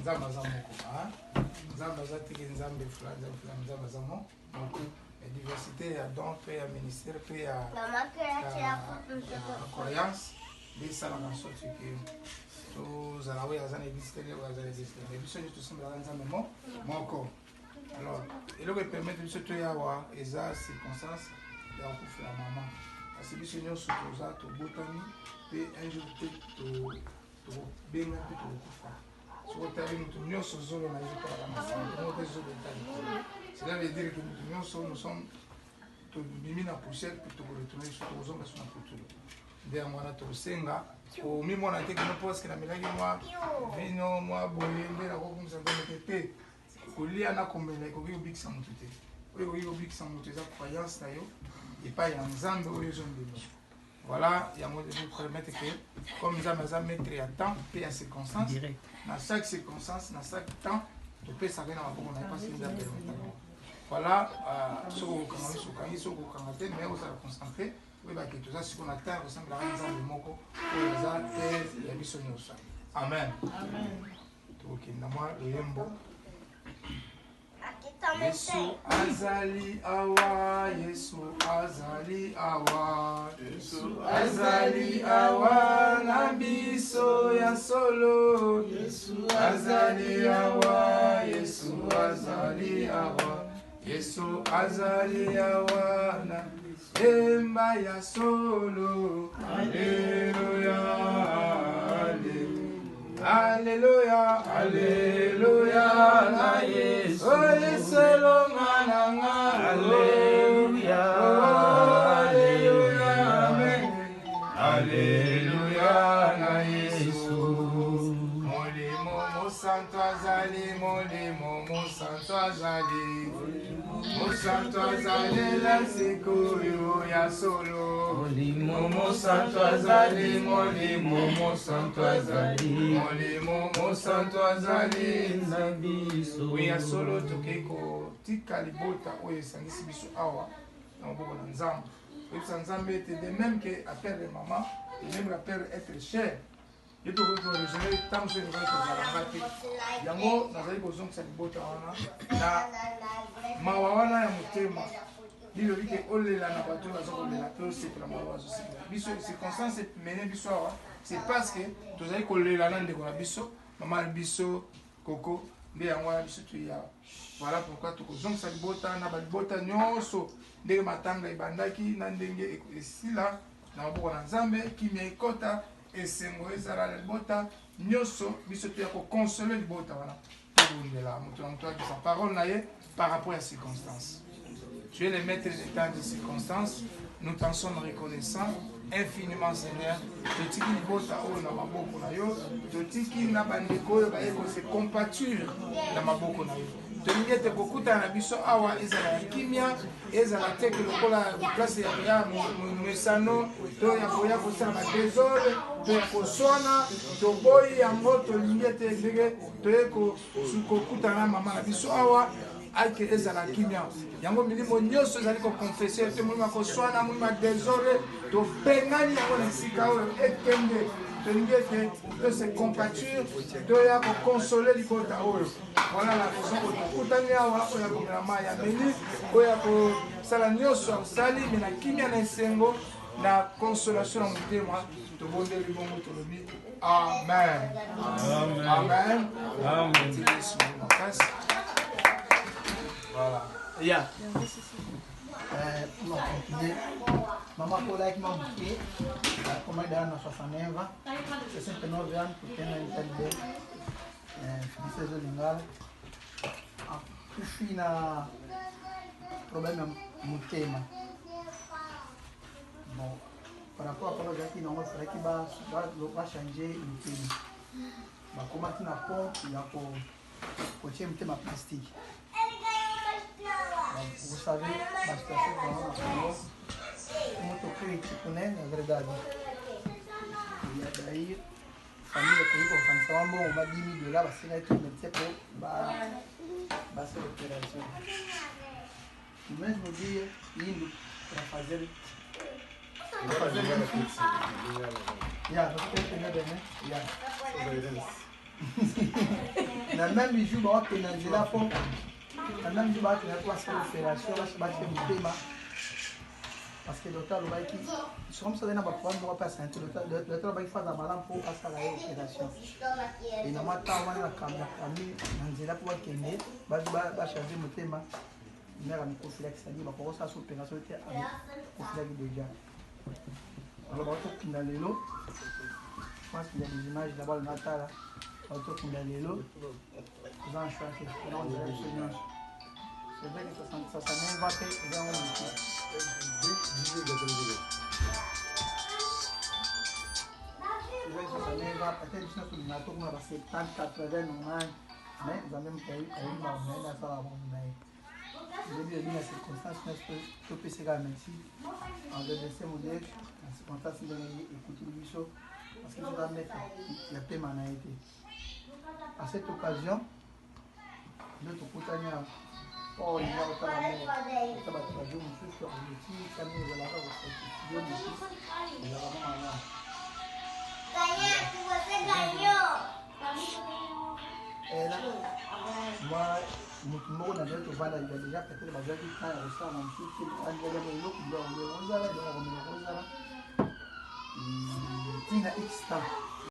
nzambe aza moko nzambe aza tiki nzambe fulani nzambe aza moko diversité ya don mpe ya ministère mpe ya croyance nde esalaka sorti ke tozala oyo aza na église tele oyo aza na église tele biso nde tosambelaka nzambe moko. Alors eloko epermettre biso toya awa eza circonstance ya kokufela mama kasi biso nyonso toza tobotami mpe un jour te tokobenga mpe tokokufa soki otali moto nyonso zolo na ezotalaka na sango mo mpe zolo eta likolo. Cela veut dire que moto nyonso nous sommes tobimi na poussière mpe tokoretourne biso tokozonga so na putulu nde yango wana tokosenga omimona te kino poske namelaki mwa vino mwa boye nde nakokumisa nzambe te kolia na komela ekoki kobikisa moto te oyo ekoki kobikisa moto eza croyance na yo epai ya nzambe oyo ezondima. Voilà, il y a moyen de vous permettre que, comme nous avons mettre à temps et à circonstance, dans chaque circonstance, dans chaque temps, tu peux savoir dans la bonne parce que nous avons voilà, ce que vous avez ce que vous avez mais vous allez concentrer. Oui, bah que tout ça, ce qu'on attend, ressemble à un exemple de moko, pour les arts et les missions. Amen. Amen. Donc, moi, le yembo. Yesu azali awa, Yesu azali awa, Yesu azali awa, na biso ya solo. Yesu azali awa, Yesu azali awa, Yesu azali awa, na emba ya solo. Alleluia, Alléluia, Alléluia, na Yesu. Oh, Yesu longa, Alléluia, Alléluia, Amen. Alléluia, na Yesu. Molimo santo azali, molimo santo azali. Mosanto azali la sikoyo ya solo. Molimo santo azali, molimo santo azali. Molimo santo azali na biso. Oui ya solo tokeko tika libota oyo esangisi biso awa na maboko na nzambe. Oyebisa nzambe ete de même que appelle les mamans, de même appelle être cher. Je peux vous résumer tant que je ne vais pas vous yango nazali kozongisa libota wana na mawa wana ya motema lilobi ke olela na bato baza kolela mpe osepela mawa bazosepela biso circonstance emene biso awa c'est parce que tozali kolela na ndeko na biso mama na biso koko nde yango wana biso toya voilà pourquoi tokozongisa libota na balibota nyonso ndenge matanga ebandaki na ndenge esila na maboko na nzambe kimia ekota esengo ezala libota nyonso biso toya kokonsole libota wana tobundela moto na moto akisa parole na ye par rapport à circonstances. Tu es le maître des temps de circonstances. Nous t'en sommes reconnaissants infiniment, Seigneur. Totiki libota o na maboko na yo, totiki na bandeko yo baye ko se compature na maboko na yo. Tolingi te kokuta na biso awa ezala kimia, ezala teke lokola place ya mesano, to ya koya kosala ba désordre, to ya koswana, to boyi yango tolingi te ndenge to ye ko sukokuta na mama na biso awa. Aike ezala kimia yango milimo nyonso ezali koconfesse te molimo akoswana molimo adésordre topengani yango na esika oyo ekende tolingi ete to se compature toya kokonsole libota oyo. Voilà la raison oyo tokutani awa oyo akomela mai ya meli oyo akosala nyonso akosali me na kimia na esengo na consolation na motema tobondeli bongo tolobi amen amen amen. Voilà. Yeah. On va continuer. Maman Paula avec mon bouquet. Comme elle est dans 69 ans. 69 ans pour qu'elle ait une telle idée. Je suis Lingal. Je suis dans problème de mon thème. Bon. Par rapport à Paula Jackie, il faudrait qu'il va changer le thème. Comment tu n'as pas, il a pour un thème plastique. Vous savez, ma situation muito crítico, né? Na verdade. E daí, a família comigo, quando estava bom, vai diminuir lá, vai ser tudo, vai ser operação. No mesmo dia, indo para fazer. Já, você tem que entender, né? Já. Na même jour bakokende na nzela mpo na même jour bakokende mpo basala opération batie motema parce que docteur alobaki soki soki na baproblème moko mpe asante docteur alobaki faza malamu mpo asala ye opération e na mwa ntango wana nakami na nzela mpo bakende bacharge motema mère amikofilaki sadi bakokosala so opération te amikofilaki déjà alors bakokenda lelo je pense qu'il y a des images là-bas dans Natala bakokenda lelo eza en choix te eza onzela biso nyonso c'est vrai que ça s'aneva mpe eza ngo motu peut-être biso nyonso linga tokomona ba 70 80 nongani mais nzambe moto ayebi bamoyene asala bango na ye Aujourd'hui, il y a des circonstances que peut se merci. En remerciant mon Dieu, en circonstances de écouter le biseau, parce que je vais mettre le paiement a été. À cette occasion, notre coutania, oh, il y a autant d'amour, autant de travail, mon fils, sur le petit, comme il va l'avoir au studio, mon fils, il va vraiment avoir. Et là, moi, motu moko na nzela tovanda ya déjà peut-être bazalaki temps ya kosala na mosusu andiaka eloko biloko ozala biloko komela kozala ntina x temps